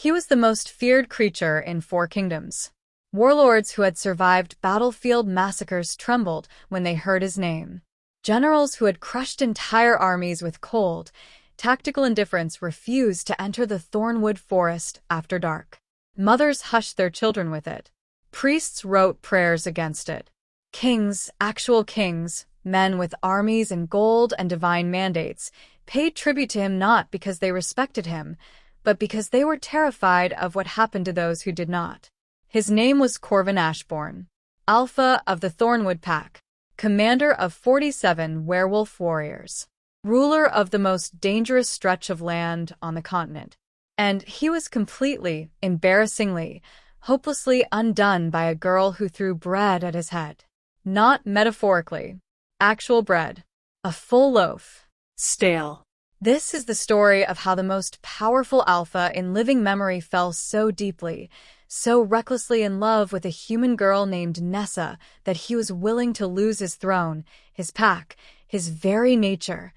He was the most feared creature in 4 kingdoms. Warlords who had survived battlefield massacres trembled when they heard his name. Generals who had crushed entire armies with cold, tactical indifference refused to enter the thornwood forest after dark. Mothers hushed their children with it. Priests wrote prayers against it. Kings, actual kings, men with armies and gold and divine mandates, paid tribute to him not because they respected him, but because they were terrified of what happened to those who did not. His name was Corvin Ashbourne, Alpha of the Thornwood Pack, commander of 47 werewolf warriors, ruler of the most dangerous stretch of land on the continent. And he was completely, embarrassingly, hopelessly undone by a girl who threw bread at his head. Not metaphorically. Actual bread. A full loaf. Stale. This is the story of how the most powerful alpha in living memory fell so deeply, so recklessly in love with a human girl named Nessa that he was willing to lose his throne, his pack, his very nature,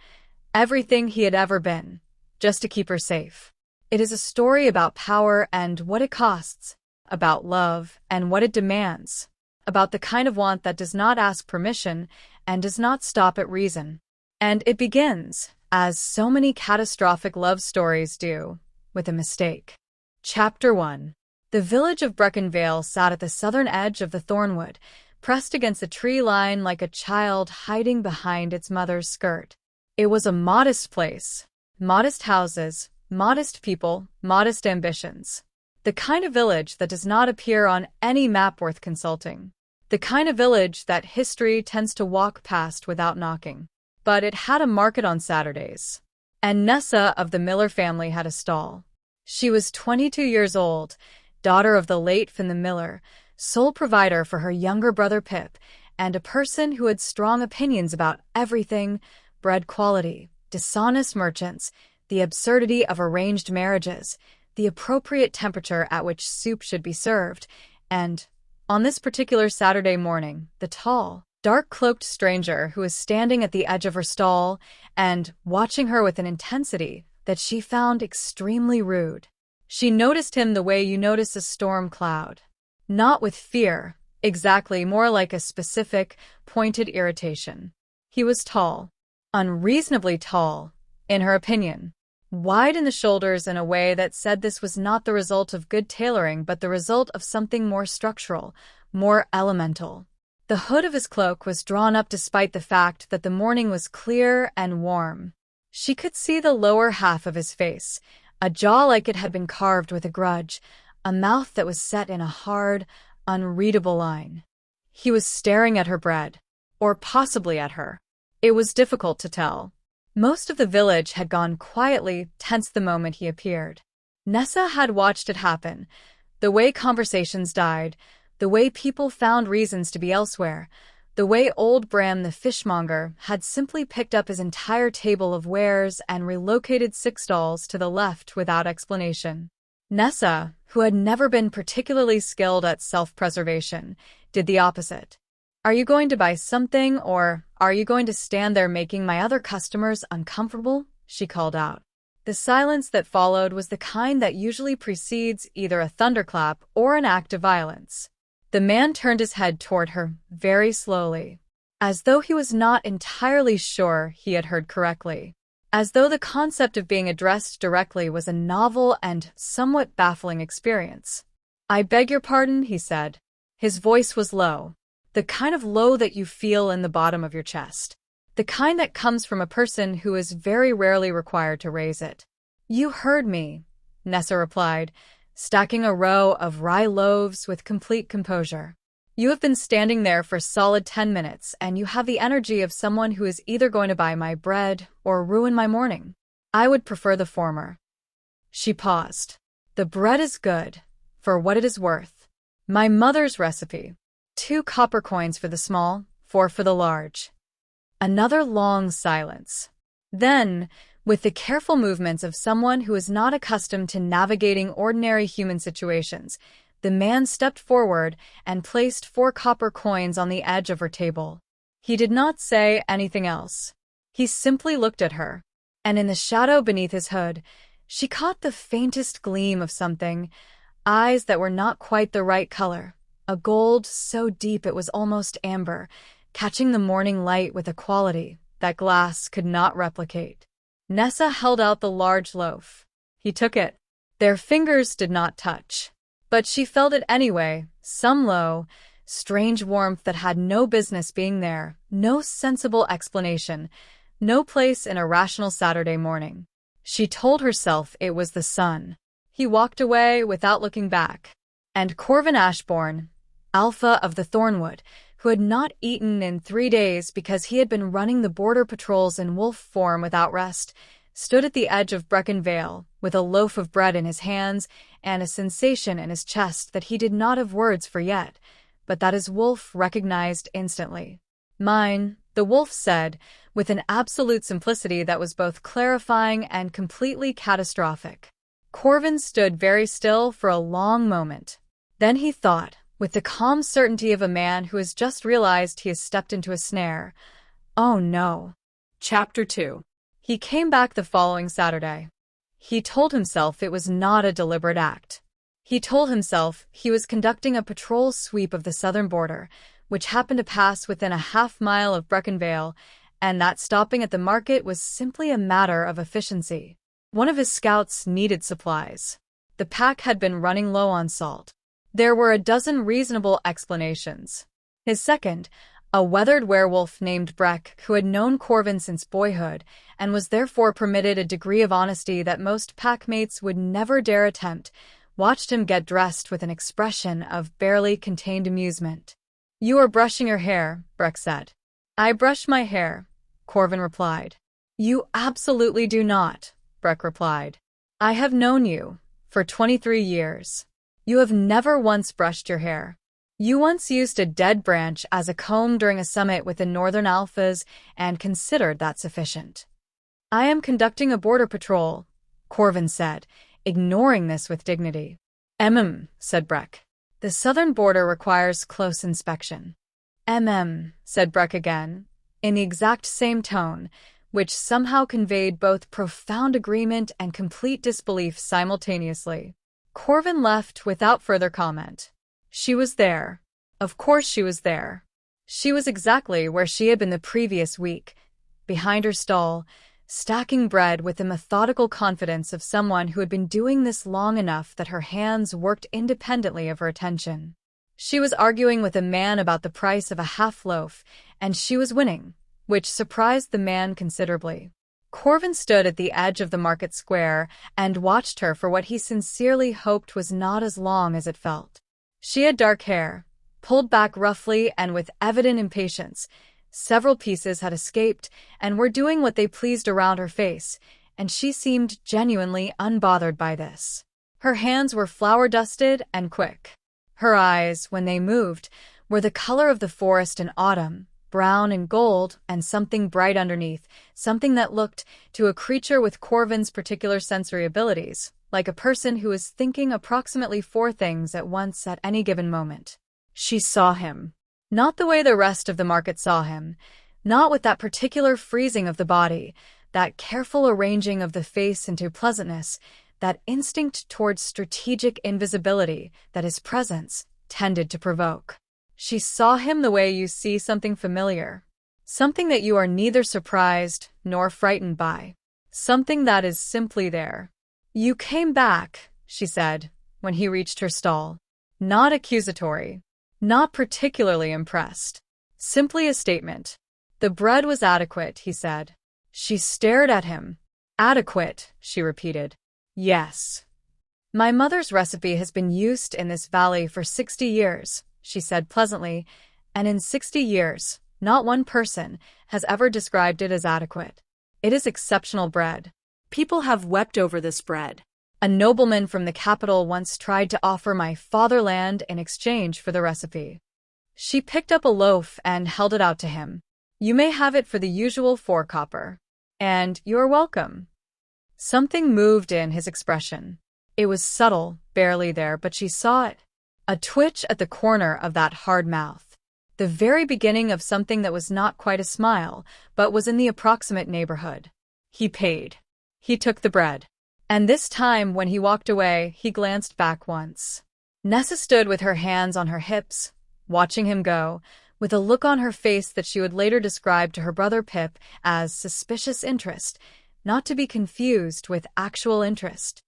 everything he had ever been, just to keep her safe. It is a story about power and what it costs, about love and what it demands, about the kind of want that does not ask permission and does not stop at reason. And it begins, as so many catastrophic love stories do, with a mistake. Chapter 1. The village of Breckenvale sat at the southern edge of the Thornwood, pressed against the tree line like a child hiding behind its mother's skirt. It was a modest place. Modest houses, modest people, modest ambitions. The kind of village that does not appear on any map worth consulting. The kind of village that history tends to walk past without knocking. But it had a market on Saturdays. And Nessa of the Miller family had a stall. She was 22 years old, daughter of the late Finn the Miller, sole provider for her younger brother Pip, and a person who had strong opinions about everything: bread quality, dishonest merchants, the absurdity of arranged marriages, the appropriate temperature at which soup should be served, and, on this particular Saturday morning, the tall, dark-cloaked stranger who was standing at the edge of her stall and watching her with an intensity that she found extremely rude. She noticed him the way you notice a storm cloud. Not with fear, exactly, more like a specific, pointed irritation. He was tall. Unreasonably tall, in her opinion. Wide in the shoulders in a way that said this was not the result of good tailoring but the result of something more structural, more elemental. The hood of his cloak was drawn up despite the fact that the morning was clear and warm. She could see the lower half of his face, a jaw like it had been carved with a grudge, a mouth that was set in a hard, unreadable line. He was staring at her bread, or possibly at her. It was difficult to tell. Most of the village had gone quietly tense the moment he appeared. Nessa had watched it happen, the way conversations died, the way people found reasons to be elsewhere, the way old Bram the fishmonger had simply picked up his entire table of wares and relocated 6 stalls to the left without explanation. Nessa, who had never been particularly skilled at self-preservation, did the opposite. "Are you going to buy something, or are you going to stand there making my other customers uncomfortable?" she called out. The silence that followed was the kind that usually precedes either a thunderclap or an act of violence. The man turned his head toward her very slowly, as though he was not entirely sure he had heard correctly, as though the concept of being addressed directly was a novel and somewhat baffling experience. "I beg your pardon," he said. His voice was low. The kind of low that you feel in the bottom of your chest. The kind that comes from a person who is very rarely required to raise it. "You heard me," Nessa replied, stacking a row of rye loaves with complete composure. "You have been standing there for solid 10 minutes, and you have the energy of someone who is either going to buy my bread or ruin my morning. I would prefer the former." She paused. "The bread is good, for what it is worth. My mother's recipe. 2 copper coins for the small, 4 for the large." Another long silence. Then, with the careful movements of someone who is not accustomed to navigating ordinary human situations, the man stepped forward and placed 4 copper coins on the edge of her table. He did not say anything else. He simply looked at her, and in the shadow beneath his hood, She caught the faintest gleam of something, eyes that were not quite the right color, a gold so deep it was almost amber, catching the morning light with a quality that glass could not replicate. Nessa held out the large loaf. He took it. Their fingers did not touch. But she felt it anyway, some low, strange warmth that had no business being there, no sensible explanation, no place in a rational Saturday morning. She told herself it was the sun. He walked away without looking back. And Corvin Ashbourne, Alpha of the Thornwood, who had not eaten in 3 days because he had been running the border patrols in wolf form without rest, stood at the edge of Brecon Vale, with a loaf of bread in his hands and a sensation in his chest that he did not have words for yet, but that his wolf recognized instantly. "Mine," the wolf said, with an absolute simplicity that was both clarifying and completely catastrophic. Corvin stood very still for a long moment. Then he thought, with the calm certainty of a man who has just realized he has stepped into a snare, "Oh no." Chapter 2. He came back the following Saturday. He told himself it was not a deliberate act. He told himself he was conducting a patrol sweep of the southern border, which happened to pass within a half-mile of Brecon Vale, and that stopping at the market was simply a matter of efficiency. One of his scouts needed supplies. The pack had been running low on salt. There were a dozen reasonable explanations. His second, a weathered werewolf named Breck, who had known Corvin since boyhood and was therefore permitted a degree of honesty that most packmates would never dare attempt, watched him get dressed with an expression of barely contained amusement. "You are brushing your hair," Breck said. "I brush my hair," Corvin replied. "You absolutely do not," Breck replied. "I have known you for 23 years. You have never once brushed your hair. You once used a dead branch as a comb during a summit with the Northern Alphas and considered that sufficient." "I am conducting a border patrol," Corvin said, ignoring this with dignity. Said Breck. "The southern border requires close inspection." Said Breck again, in the exact same tone, which somehow conveyed both profound agreement and complete disbelief simultaneously. Corvin left without further comment. She was there. Of course she was there. She was exactly where she had been the previous week, behind her stall, stacking bread with the methodical confidence of someone who had been doing this long enough that her hands worked independently of her attention. She was arguing with a man about the price of a half loaf, and she was winning, which surprised the man considerably. Corvin stood at the edge of the market square and watched her for what he sincerely hoped was not as long as it felt. She had dark hair, pulled back roughly and with evident impatience. Several pieces had escaped and were doing what they pleased around her face, and she seemed genuinely unbothered by this. Her hands were flour-dusted and quick. Her eyes, when they moved, were the color of the forest in autumn, brown and gold, and something bright underneath, something that looked, to a creature with Corvin's particular sensory abilities, like a person who was thinking approximately 4 things at once at any given moment. She saw him. Not the way the rest of the market saw him, not with that particular freezing of the body, that careful arranging of the face into pleasantness, that instinct towards strategic invisibility that his presence tended to provoke. She saw him the way you see something familiar, something that you are neither surprised nor frightened by, something that is simply there. "You came back," she said, when he reached her stall. Not accusatory, not particularly impressed. Simply a statement. "The bread was adequate," he said. She stared at him. "Adequate," she repeated. "Yes. My mother's recipe has been used in this valley for 60 years, she said pleasantly, and in 60 years, not one person has ever described it as adequate. It is exceptional bread. People have wept over this bread. A nobleman from the capital once tried to offer my fatherland in exchange for the recipe." She picked up a loaf and held it out to him. "You may have it for the usual 4 copper. And you're welcome." Something moved in his expression. It was subtle, barely there, but she saw it. A twitch at the corner of that hard mouth. The very beginning of something that was not quite a smile, but was in the approximate neighborhood. He paid. He took the bread. And this time, when he walked away, he glanced back once. Nessa stood with her hands on her hips, watching him go, with a look on her face that she would later describe to her brother Pip as suspicious interest, not to be confused with actual interest.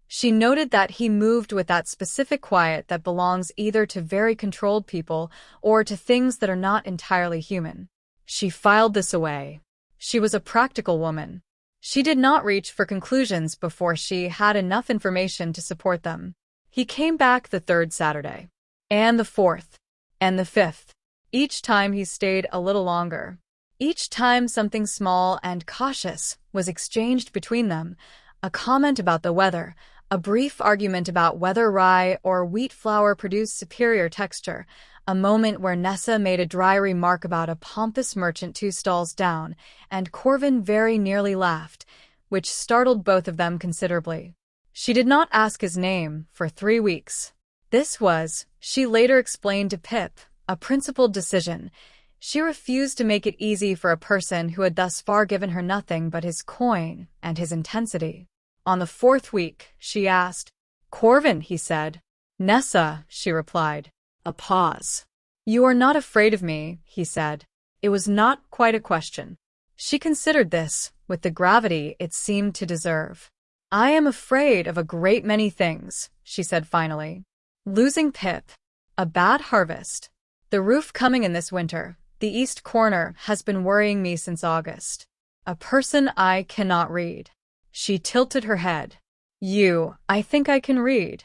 She noted that he moved with that specific quiet that belongs either to very controlled people or to things that are not entirely human. She filed this away. She was a practical woman. She did not reach for conclusions before she had enough information to support them. He came back the third Saturday, and the fourth, and the fifth. Each time he stayed a little longer. Each time something small and cautious was exchanged between them, a comment about the weather, a brief argument about whether rye or wheat flour produced superior texture, a moment where Nessa made a dry remark about a pompous merchant 2 stalls down, and Corvin very nearly laughed, which startled both of them considerably. She did not ask his name for 3 weeks. This was, she later explained to Pip, a principled decision. She refused to make it easy for a person who had thus far given her nothing but his coin and his intensity. On the 4th week, she asked. "Corvin," he said. "Nessa," she replied. A pause. "You are not afraid of me," he said. It was not quite a question. She considered this with the gravity it seemed to deserve. "I am afraid of a great many things," she said finally. "Losing Pip. A bad harvest. The roof coming in this winter. The east corner has been worrying me since August. A person I cannot read." She tilted her head. I think I can read."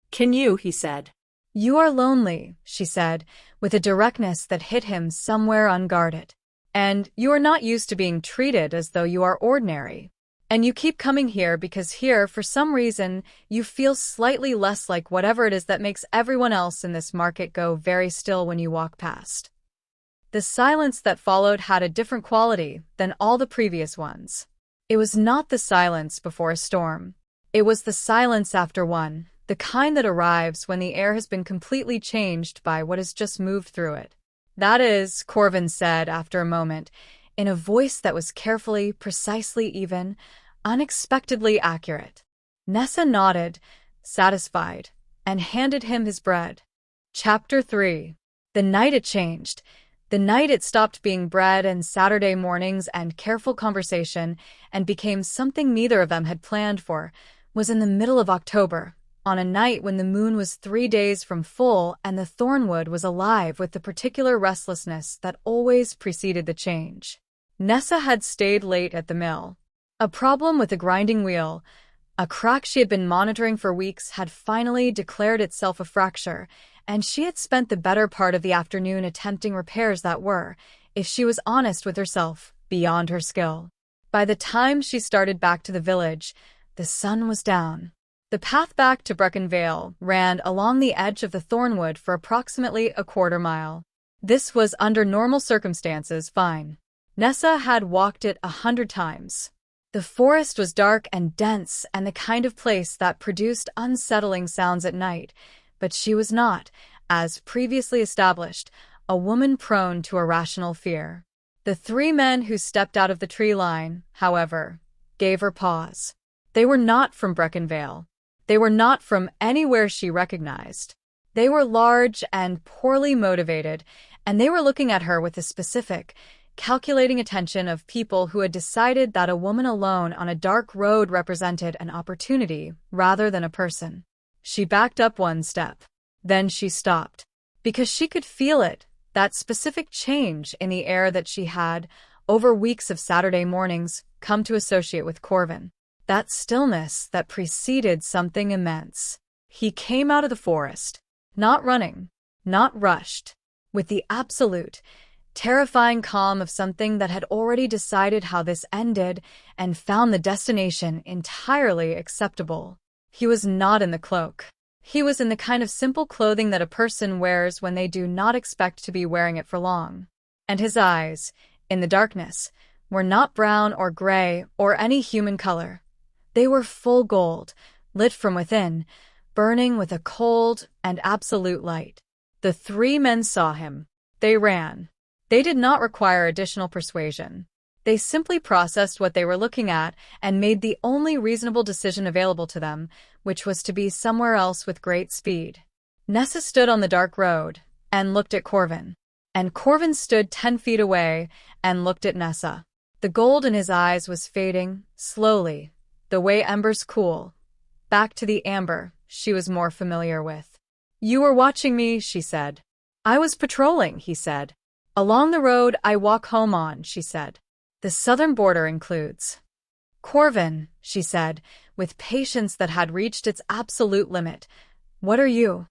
"Can you?" he said. "You are lonely," she said, with a directness that hit him somewhere unguarded. "And you are not used to being treated as though you are ordinary. And you keep coming here because here, for some reason, you feel slightly less like whatever it is that makes everyone else in this market go very still when you walk past." The silence that followed had a different quality than all the previous ones. It was not the silence before a storm. It was the silence after one, the kind that arrives when the air has been completely changed by what has just moved through it. "That is," Corvin said after a moment, in a voice that was carefully, precisely even, unexpectedly accurate. Nessa nodded, satisfied, and handed him his bread. Chapter 3. The night it changed. The night it stopped being bread and Saturday mornings and careful conversation and became something neither of them had planned for, was in the middle of October, on a night when the moon was 3 days from full and the thornwood was alive with the particular restlessness that always preceded the change. Nessa had stayed late at the mill. A problem with the grinding wheel, a crack she had been monitoring for weeks, had finally declared itself a fracture, and she had spent the better part of the afternoon attempting repairs that were, if she was honest with herself, beyond her skill. By the time she started back to the village, the sun was down. The path back to Brecon Vale ran along the edge of the thornwood for approximately a quarter mile. This was, under normal circumstances, fine. Nessa had walked it 100 times. The forest was dark and dense and the kind of place that produced unsettling sounds at night, but she was not, as previously established, a woman prone to irrational fear. The 3 men who stepped out of the tree line, however, gave her pause. They were not from Brecon Vale. They were not from anywhere she recognized. They were large and poorly motivated, and they were looking at her with the specific, calculating attention of people who had decided that a woman alone on a dark road represented an opportunity rather than a person. She backed up 1 step. Then she stopped. Because she could feel it, that specific change in the air that she had, over weeks of Saturday mornings, come to associate with Corvin. That stillness that preceded something immense. He came out of the forest, not running, not rushed, with the absolute, terrifying calm of something that had already decided how this ended and found the destination entirely acceptable. He was not in the cloak. He was in the kind of simple clothing that a person wears when they do not expect to be wearing it for long. And his eyes, in the darkness, were not brown or gray or any human color. They were full gold, lit from within, burning with a cold and absolute light. The 3 men saw him. They ran. They did not require additional persuasion. They simply processed what they were looking at and made the only reasonable decision available to them, which was to be somewhere else with great speed. Nessa stood on the dark road and looked at Corvin. And Corvin stood 10 feet away and looked at Nessa. The gold in his eyes was fading, slowly, the way embers cool, back to the amber she was more familiar with. "You were watching me," she said. "I was patrolling," he said. "Along the road I walk home on," she said. "The southern border includes." "Corvin," she said, with patience that had reached its absolute limit. "What are you?"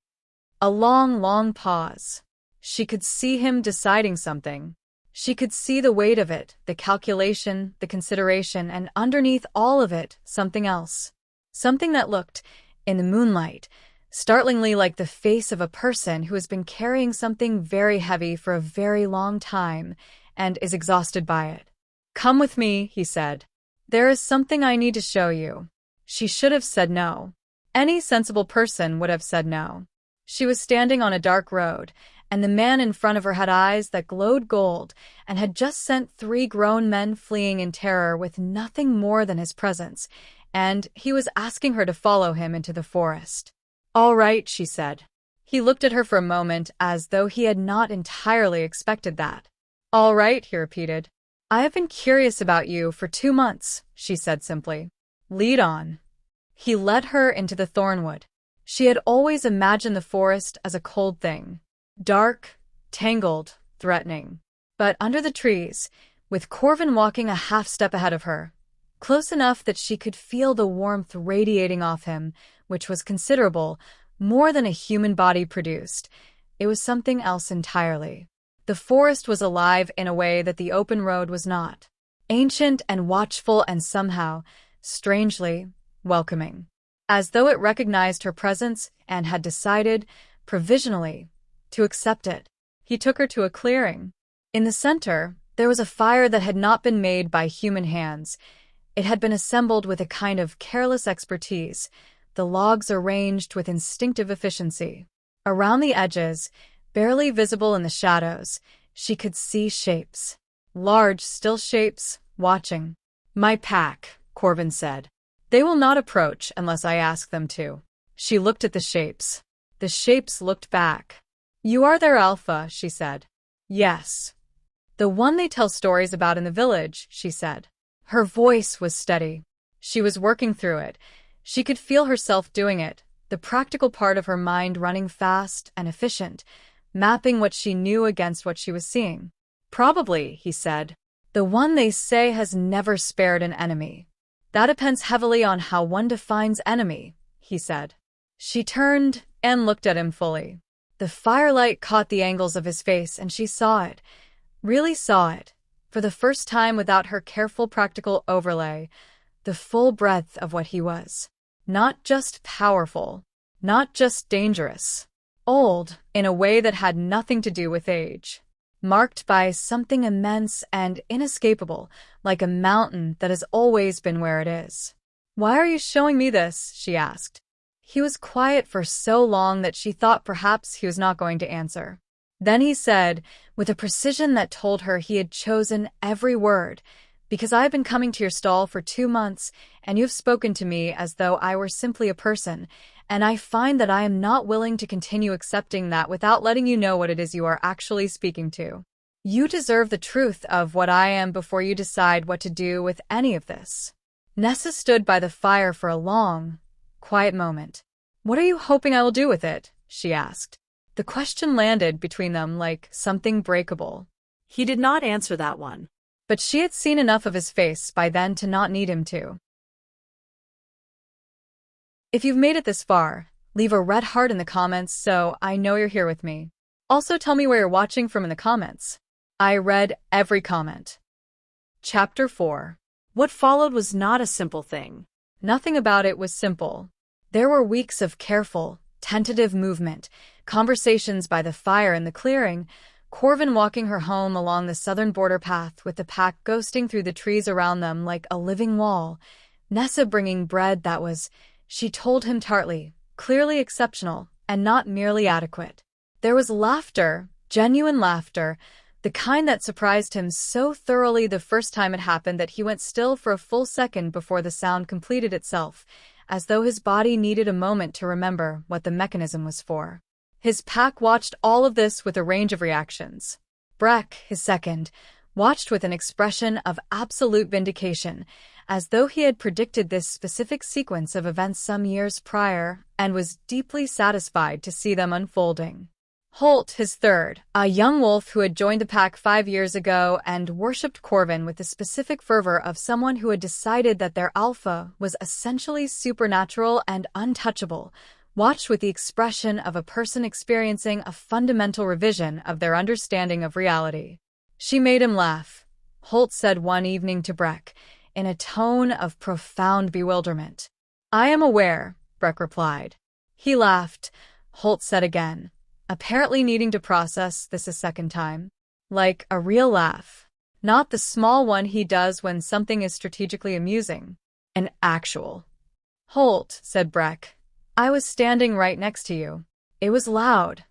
A long, long pause. She could see him deciding something. She could see the weight of it, the calculation, the consideration, and underneath all of it, something else. Something that looked, in the moonlight, startlingly like the face of a person who has been carrying something very heavy for a very long time and is exhausted by it. "Come with me," he said. "There is something I need to show you." She should have said no. Any sensible person would have said no. She was standing on a dark road, and the man in front of her had eyes that glowed gold and had just sent 3 grown men fleeing in terror with nothing more than his presence, and he was asking her to follow him into the forest. "All right," she said. He looked at her for a moment as though he had not entirely expected that. "All right," he repeated. "I have been curious about you for 2 months," she said simply. "Lead on." He led her into the thornwood. She had always imagined the forest as a cold thing. Dark, tangled, threatening. But under the trees, with Corvin walking a half step ahead of her, close enough that she could feel the warmth radiating off him, which was considerable, more than a human body produced, it was something else entirely. The forest was alive in a way that the open road was not. Ancient and watchful and somehow, strangely, welcoming. As though it recognized her presence and had decided, provisionally, to accept it. He took her to a clearing. In the center, there was a fire that had not been made by human hands. It had been assembled with a kind of careless expertise, the logs arranged with instinctive efficiency. Around the edges, barely visible in the shadows, she could see shapes. Large, still shapes, watching. "My pack," Corvin said. "They will not approach unless I ask them to." She looked at the shapes. The shapes looked back. "You are their alpha," she said. "Yes." "The one they tell stories about in the village," she said. Her voice was steady. She was working through it. She could feel herself doing it, the practical part of her mind running fast and efficient, mapping what she knew against what she was seeing. "Probably," he said. "The one they say has never spared an enemy." "That depends heavily on how one defines enemy," he said. She turned and looked at him fully. The firelight caught the angles of his face and she saw it, really saw it, for the first time without her careful practical overlay, the full breadth of what he was. Not just powerful, not just dangerous. Old, in a way that had nothing to do with age. Marked by something immense and inescapable, like a mountain that has always been where it is. "Why are you showing me this?" she asked. He was quiet for so long that she thought perhaps he was not going to answer. Then he said, with a precision that told her he had chosen every word, "Because I have been coming to your stall for 2 months, and you have spoken to me as though I were simply a person, and I find that I am not willing to continue accepting that without letting you know what it is you are actually speaking to. You deserve the truth of what I am before you decide what to do with any of this." Nessa stood by the fire for a long, quiet moment. "What are you hoping I will do with it?" she asked. The question landed between them like something breakable. He did not answer that one. But she had seen enough of his face by then to not need him to. If you've made it this far, leave a red heart in the comments so I know you're here with me. Also tell me where you're watching from in the comments. I read every comment. Chapter 4. What followed was not a simple thing. Nothing about it was simple. There were weeks of careful, tentative movement, conversations by the fire in the clearing, Corvin walking her home along the southern border path with the pack ghosting through the trees around them like a living wall, Nessa bringing bread that was, she told him tartly, clearly exceptional and not merely adequate. There was laughter, genuine laughter, The kind that surprised him so thoroughly the first time it happened that he went still for a full second before the sound completed itself, as though his body needed a moment to remember what the mechanism was for. His pack watched all of this with a range of reactions. Breck, his second, watched with an expression of absolute vindication, as though he had predicted this specific sequence of events some years prior and was deeply satisfied to see them unfolding. Holt, his third, a young wolf who had joined the pack 5 years ago and worshipped Corvin with the specific fervor of someone who had decided that their alpha was essentially supernatural and untouchable, watched with the expression of a person experiencing a fundamental revision of their understanding of reality. "She made him laugh," Holt said one evening to Breck, in a tone of profound bewilderment. "I am aware," Breck replied. "He laughed," Holt said again, apparently needing to process this a second time. "Like a real laugh. Not the small one he does when something is strategically amusing. An actual." "Holt," said Breck, "I was standing right next to you. It was loud,"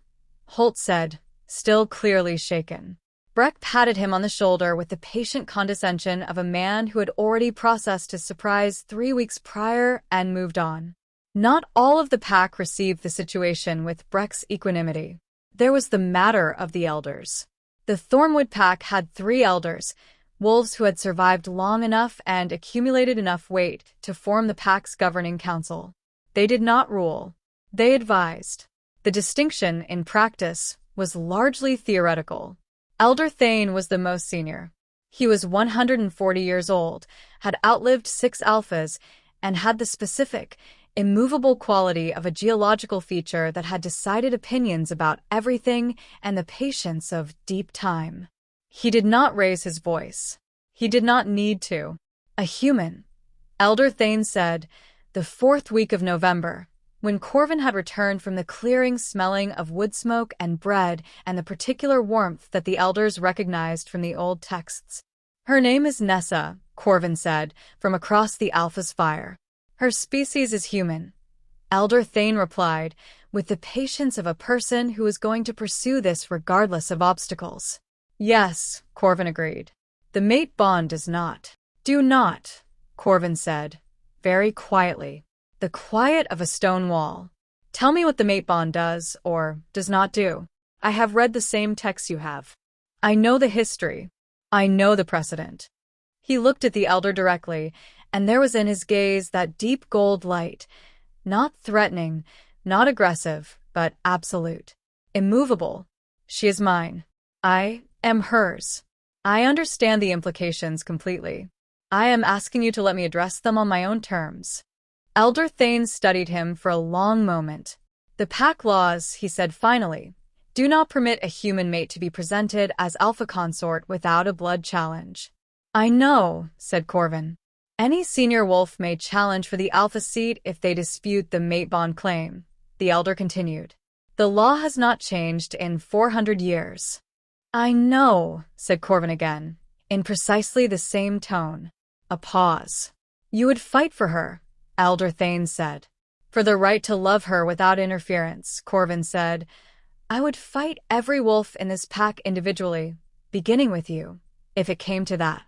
Holt said, still clearly shaken. Breck patted him on the shoulder with the patient condescension of a man who had already processed his surprise 3 weeks prior and moved on. Not all of the pack received the situation with Breck's equanimity. There was the matter of the elders. The Thornwood pack had 3 elders, wolves who had survived long enough and accumulated enough weight to form the pack's governing council. They did not rule. They advised. The distinction, in practice, was largely theoretical. Elder Thane was the most senior. He was 140 years old, had outlived 6 alphas, and had the specific, immovable quality of a geological feature that had decided opinions about everything and the patience of deep time. He did not raise his voice. He did not need to. "A human," Elder Thane said, the 4th week of November, when Corvin had returned from the clearing smelling of wood smoke and bread and the particular warmth that the elders recognized from the old texts. "Her name is Nessa," Corvin said, from across the alpha's fire. "Her species is human," Elder Thane replied, with the patience of a person who is going to pursue this regardless of obstacles. "Yes," Corvin agreed. "The mate bond does not." "Do not," Corvin said, very quietly. The quiet of a stone wall. "Tell me what the mate bond does, or does not do. I have read the same texts you have. I know the history. I know the precedent." He looked at the elder directly, and there was in his gaze that deep gold light, not threatening, not aggressive, but absolute. Immovable. "She is mine. I am hers. I understand the implications completely. I am asking you to let me address them on my own terms." Elder Thane studied him for a long moment. "The pack laws," he said finally, "do not permit a human mate to be presented as alpha consort without a blood challenge." "I know," said Corvin. "Any senior wolf may challenge for the alpha seat if they dispute the mate bond claim," the elder continued. "The law has not changed in 400 years." "I know," said Corvin again, in precisely the same tone. A pause. "You would fight for her," Elder Thane said. "For the right to love her without interference," Corvin said. "I would fight every wolf in this pack individually, beginning with you, if it came to that.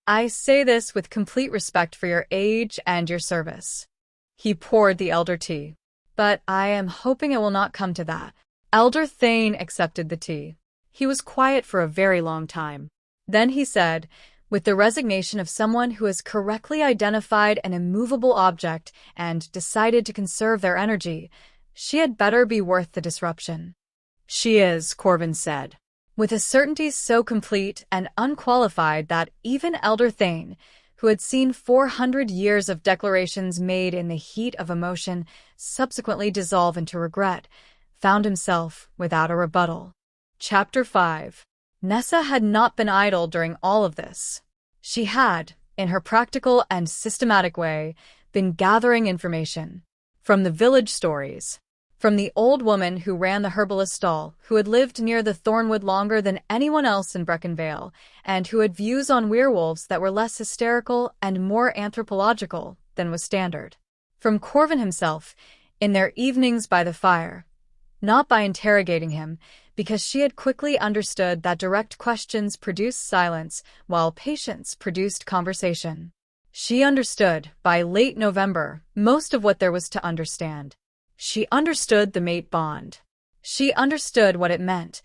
I say this with complete respect for your age and your service." He poured the elder tea. "But I am hoping it will not come to that." Elder Thane accepted the tea. He was quiet for a very long time. Then he said, with the resignation of someone who has correctly identified an immovable object and decided to conserve their energy, "She had better be worth the disruption." "She is," Corvin said, with a certainty so complete and unqualified that even Elder Thane, who had seen 400 years of declarations made in the heat of emotion subsequently dissolve into regret, found himself without a rebuttal. Chapter 5. Nessa had not been idle during all of this. She had, in her practical and systematic way, been gathering information. From the village stories. From the old woman who ran the herbalist stall, who had lived near the Thornwood longer than anyone else in Breckenvale, and who had views on werewolves that were less hysterical and more anthropological than was standard. From Corvin himself, in their evenings by the fire. Not by interrogating him, because she had quickly understood that direct questions produced silence, while patience produced conversation. She understood, by late November, most of what there was to understand. She understood the mate bond. She understood what it meant,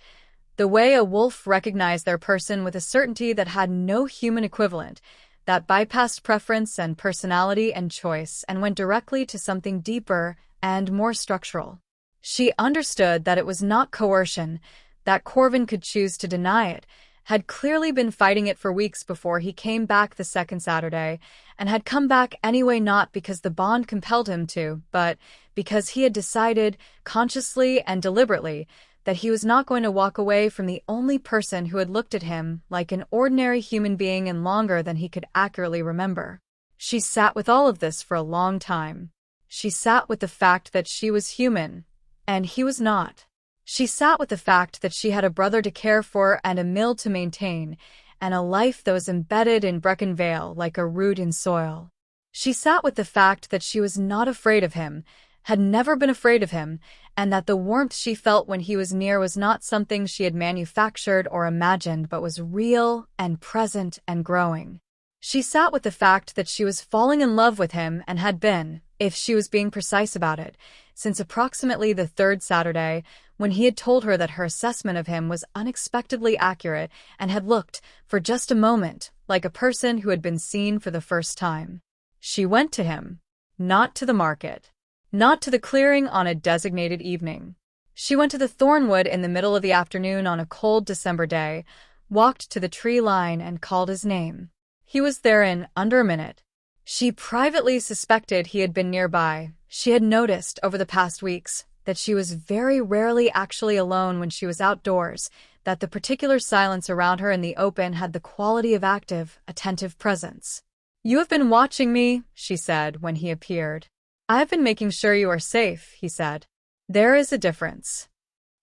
the way a wolf recognized their person with a certainty that had no human equivalent, that bypassed preference and personality and choice and went directly to something deeper and more structural. She understood that it was not coercion, that Corvin could choose to deny it, had clearly been fighting it for weeks before he came back the second Saturday, and had come back anyway not because the bond compelled him to, but because he had decided, consciously and deliberately, that he was not going to walk away from the only person who had looked at him like an ordinary human being in longer than he could accurately remember. She sat with all of this for a long time. She sat with the fact that she was human, and he was not. She sat with the fact that she had a brother to care for and a mill to maintain, and a life that was embedded in Brecon Vale like a root in soil. She sat with the fact that she was not afraid of him, had never been afraid of him, and that the warmth she felt when he was near was not something she had manufactured or imagined but was real and present and growing. She sat with the fact that she was falling in love with him and had been, if she was being precise about it, since approximately the third Saturday, when he had told her that her assessment of him was unexpectedly accurate and had looked, for just a moment, like a person who had been seen for the first time. She went to him, not to the market, not to the clearing on a designated evening. She went to the thornwood in the middle of the afternoon on a cold December day, walked to the tree line and called his name. He was there in under a minute. She privately suspected he had been nearby. She had noticed over the past weeks that she was very rarely actually alone when she was outdoors, that the particular silence around her in the open had the quality of active, attentive presence. "You have been watching me," she said when he appeared. "I have been making sure you are safe," he said. "There is a difference."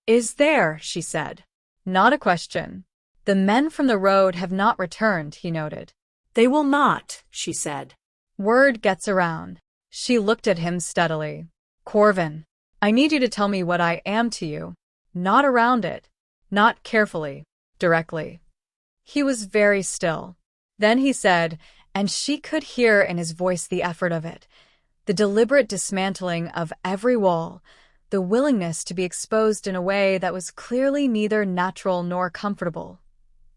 "Is there?" she said. "Not a question. The men from the road have not returned," he noted. "They will not," she said. "Word gets around." She looked at him steadily. "Corvin, I need you to tell me what I am to you. Not around it. Not carefully. Directly." He was very still. Then he said, and she could hear in his voice the effort of it, the deliberate dismantling of every wall, the willingness to be exposed in a way that was clearly neither natural nor comfortable.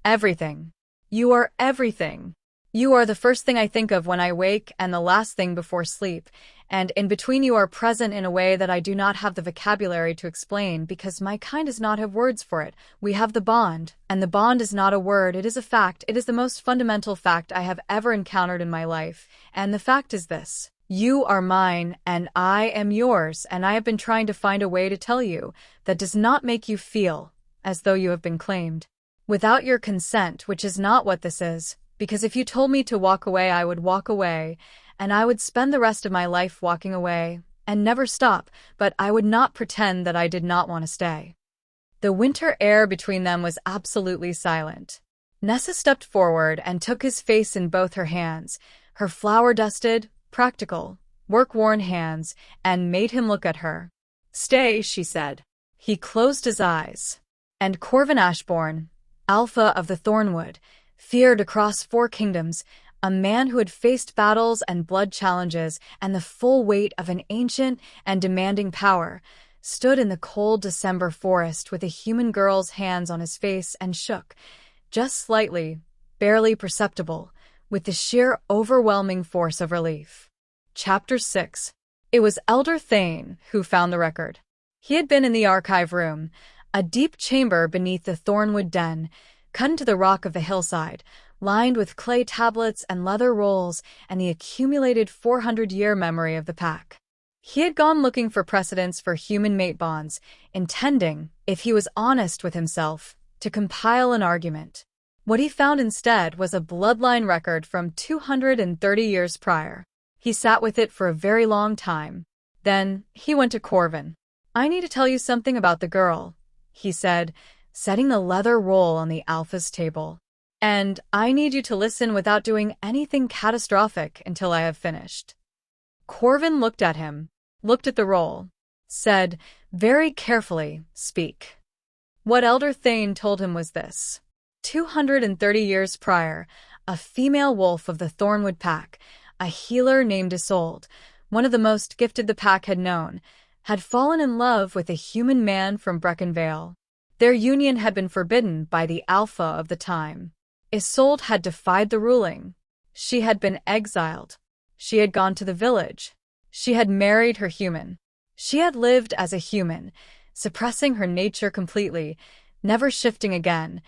"Everything. You are everything. You are the first thing I think of when I wake and the last thing before sleep, and in between you are present in a way that I do not have the vocabulary to explain because my kind does not have words for it. We have the bond, and the bond is not a word, it is a fact. It is the most fundamental fact I have ever encountered in my life, and the fact is this. You are mine, and I am yours, and I have been trying to find a way to tell you that does not make you feel as though you have been claimed. Without your consent, which is not what this is, because if you told me to walk away, I would walk away, and I would spend the rest of my life walking away, and never stop, but I would not pretend that I did not want to stay." The winter air between them was absolutely silent. Nessa stepped forward and took his face in both her hands, her flower-dusted, practical, work-worn hands, and made him look at her. "Stay," she said. He closed his eyes. And Corvin Ashbourne, Alpha of the Thornwood, feared across 4 kingdoms, a man who had faced battles and blood challenges and the full weight of an ancient and demanding power, stood in the cold December forest with a human girl's hands on his face and shook, just slightly, barely perceptible, with the sheer overwhelming force of relief. Chapter 6. It was Elder Thane who found the record. He had been in the archive room, a deep chamber beneath the Thornwood den, cut into the rock of the hillside, lined with clay tablets and leather rolls and the accumulated 400-year memory of the pack. He had gone looking for precedents for human mate bonds, intending, if he was honest with himself, to compile an argument. What he found instead was a bloodline record from 230 years prior. He sat with it for a very long time. Then he went to Corvin. "I need to tell you something about the girl," he said, setting the leather roll on the Alpha's table. "And I need you to listen without doing anything catastrophic until I have finished." Corvin looked at him, looked at the roll, said, very carefully, "Speak." What Elder Thane told him was this. 230 years prior, a female wolf of the Thornwood pack, a healer named Isolde, one of the most gifted the pack had known, had fallen in love with a human man from Breckenvale. Their union had been forbidden by the Alpha of the time. Isolde had defied the ruling. She had been exiled. She had gone to the village. She had married her human. She had lived as a human, suppressing her nature completely, never shifting again,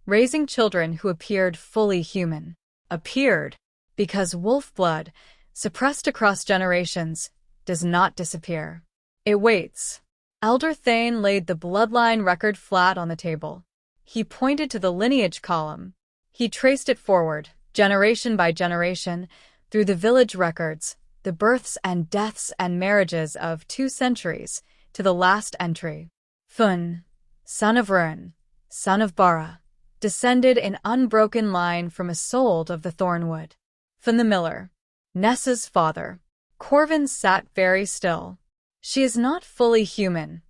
raising children who appeared fully human. Appeared, because wolf blood, suppressed across generations, does not disappear. It waits. Elder Thane laid the bloodline record flat on the table. He pointed to the lineage column. He traced it forward, generation by generation, through the village records, the births and deaths and marriages of 2 centuries, to the last entry. Fun, son of Ruin, son of Bara, descended in unbroken line from Isolde of the Thornwood. Fun the miller, Nessa's father. Corvin sat very still. She is not fully human,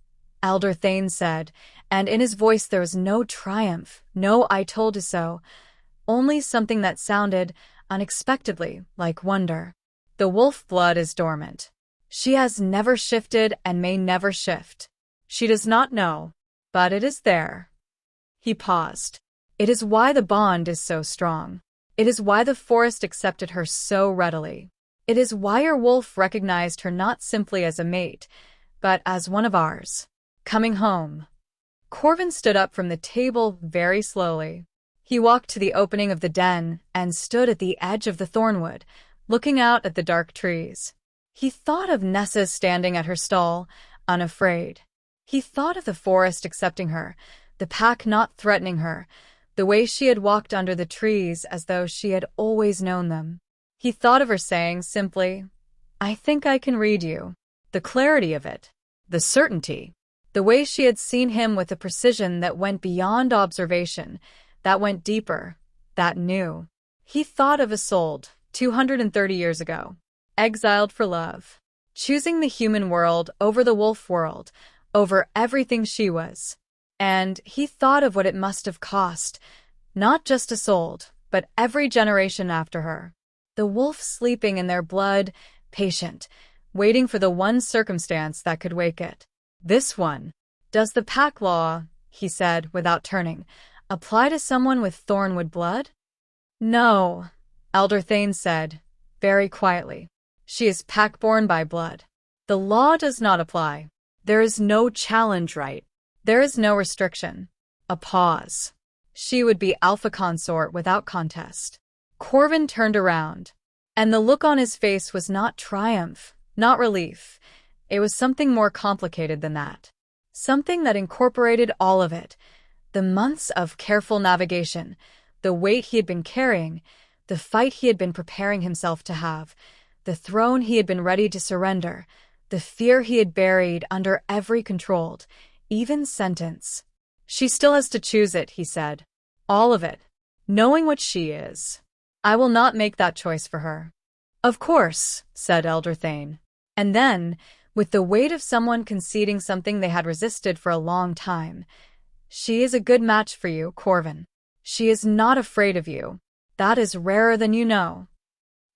Elder Thane said, and in his voice there was no triumph, no I told you so, only something that sounded, unexpectedly, like wonder. The wolf blood is dormant. She has never shifted and may never shift. She does not know, but it is there. He paused. It is why the bond is so strong. It is why the forest accepted her so readily. It is why your wolf recognized her not simply as a mate, but as one of ours. Coming home. Corvin stood up from the table very slowly. He walked to the opening of the den and stood at the edge of the thornwood, looking out at the dark trees. He thought of Nessa standing at her stall, unafraid. He thought of the forest accepting her, the pack not threatening her, the way she had walked under the trees as though she had always known them. He thought of her saying simply, "I think I can read you." The clarity of it, the certainty, the way she had seen him with a precision that went beyond observation, that went deeper, that knew. He thought of Isolde, 230 years ago, exiled for love, choosing the human world over the wolf world, over everything she was. And he thought of what it must have cost, not just Isolde, but every generation after her. The wolf sleeping in their blood, patient, waiting for the one circumstance that could wake it. This one. Does the pack law, he said without turning, apply to someone with Thornwood blood? No, Elder Thane said, very quietly. She is pack-born by blood. The law does not apply. There is no challenge right. There is no restriction. A pause. She would be alpha consort without contest. Corvin turned around, and the look on his face was not triumph, not relief. It was something more complicated than that. Something that incorporated all of it. The months of careful navigation, the weight he had been carrying, the fight he had been preparing himself to have, the throne he had been ready to surrender, the fear he had buried under every controlled, even sentence. She still has to choose it, he said. All of it. Knowing what she is. I will not make that choice for her. Of course, said Elder Thane. And then, with the weight of someone conceding something they had resisted for a long time, she is a good match for you, Corvin. She is not afraid of you. That is rarer than you know.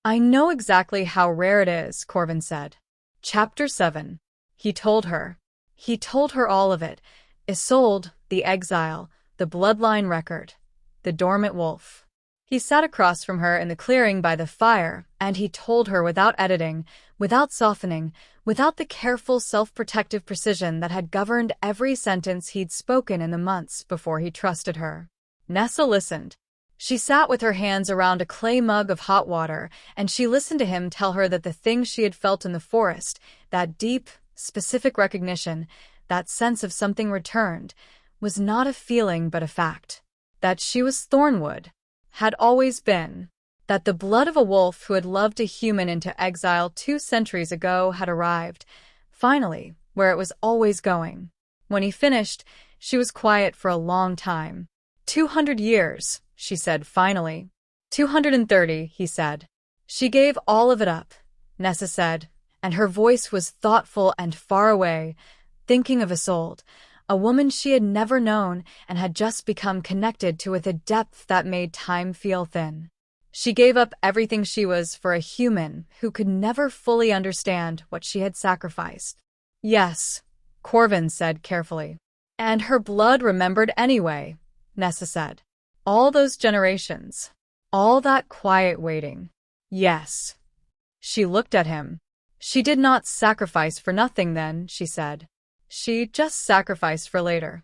I know exactly how rare it is, Corvin said. Chapter 7. He told her. He told her all of it. Isolde, the exile, the bloodline record, the dormant wolf. He sat across from her in the clearing by the fire, and he told her without editing, without softening, without the careful self-protective precision that had governed every sentence he'd spoken in the months before he trusted her. Nessa listened. She sat with her hands around a clay mug of hot water, and she listened to him tell her that the thing she had felt in the forest, that deep, specific recognition, that sense of something returned, was not a feeling but a fact. That she was Thornwood. Had always been. That the blood of a wolf who had loved a human into exile 2 centuries ago had arrived, finally, where it was always going. When he finished, she was quiet for a long time. 200 years, she said finally. 230, he said. She gave all of it up, Nessa said, and her voice was thoughtful and far away, thinking of Isolde, a woman she had never known and had just become connected to with a depth that made time feel thin. She gave up everything she was for a human who could never fully understand what she had sacrificed. Yes, Corvin said carefully. And her blood remembered anyway, Nessa said. All those generations. All that quiet waiting. Yes. She looked at him. She did not sacrifice for nothing then, she said. She just sacrificed for later.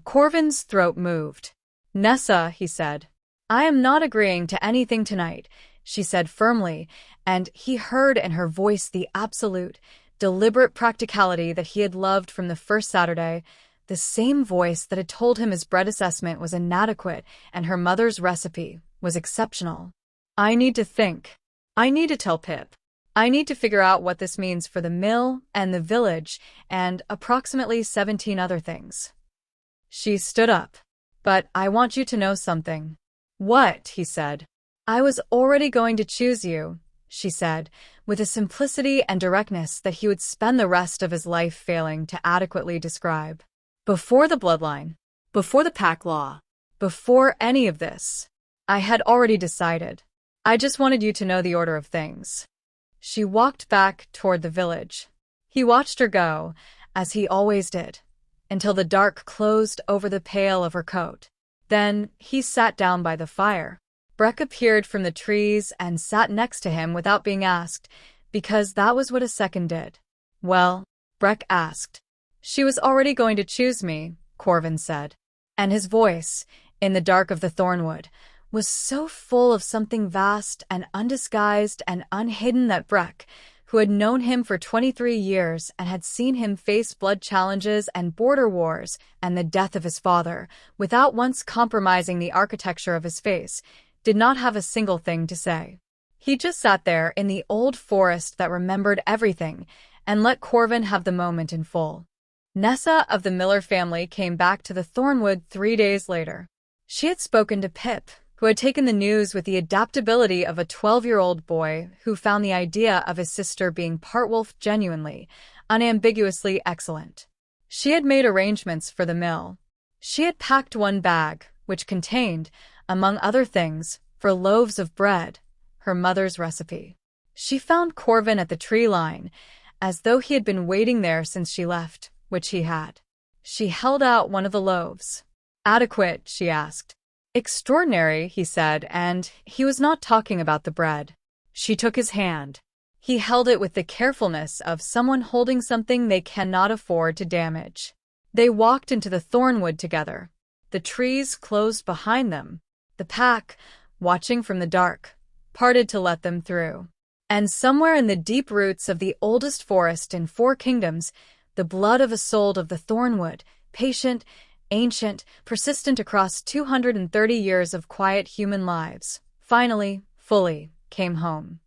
Corvin's throat moved. Nessa, he said. I am not agreeing to anything tonight, she said firmly, and he heard in her voice the absolute, deliberate practicality that he had loved from the first Saturday, the same voice that had told him his bread assessment was inadequate and her mother's recipe was exceptional. I need to think. I need to tell Pip. I need to figure out what this means for the mill and the village and approximately 17 other things. She stood up. But I want you to know something. What? He said. I was already going to choose you, she said, with a simplicity and directness that he would spend the rest of his life failing to adequately describe. Before the bloodline, before the pack law, before any of this, I had already decided. I just wanted you to know the order of things. She walked back toward the village. He watched her go, as he always did, until the dark closed over the pale of her coat. Then he sat down by the fire. Breck appeared from the trees and sat next to him without being asked, because that was what a second did. Well, Breck asked. She was already going to choose me, Corvin said. And his voice, in the dark of the thornwood, was so full of something vast and undisguised and unhidden that Breck, who had known him for 23 years and had seen him face blood challenges and border wars and the death of his father, without once compromising the architecture of his face, did not have a single thing to say. He just sat there in the old forest that remembered everything and let Corvin have the moment in full. Nessa of the Miller family came back to the Thornwood 3 days later. She had spoken to Pip, who had taken the news with the adaptability of a 12-year-old boy who found the idea of his sister being part wolf genuinely, unambiguously excellent. She had made arrangements for the mill. She had packed one bag, which contained, among other things, for loaves of bread, her mother's recipe. She found Corvin at the tree line, as though he had been waiting there since she left, which he had. She held out one of the loaves. Adequate, she asked. Extraordinary, he said, and he was not talking about the bread. She took his hand. He held it with the carefulness of someone holding something they cannot afford to damage. They walked into the thornwood together. The trees closed behind them. The pack, watching from the dark, parted to let them through. And somewhere in the deep roots of the oldest forest in 4 kingdoms, the blood of a soul of the thornwood, patient, ancient, persistent across 230 years of quiet human lives, finally, fully, came home.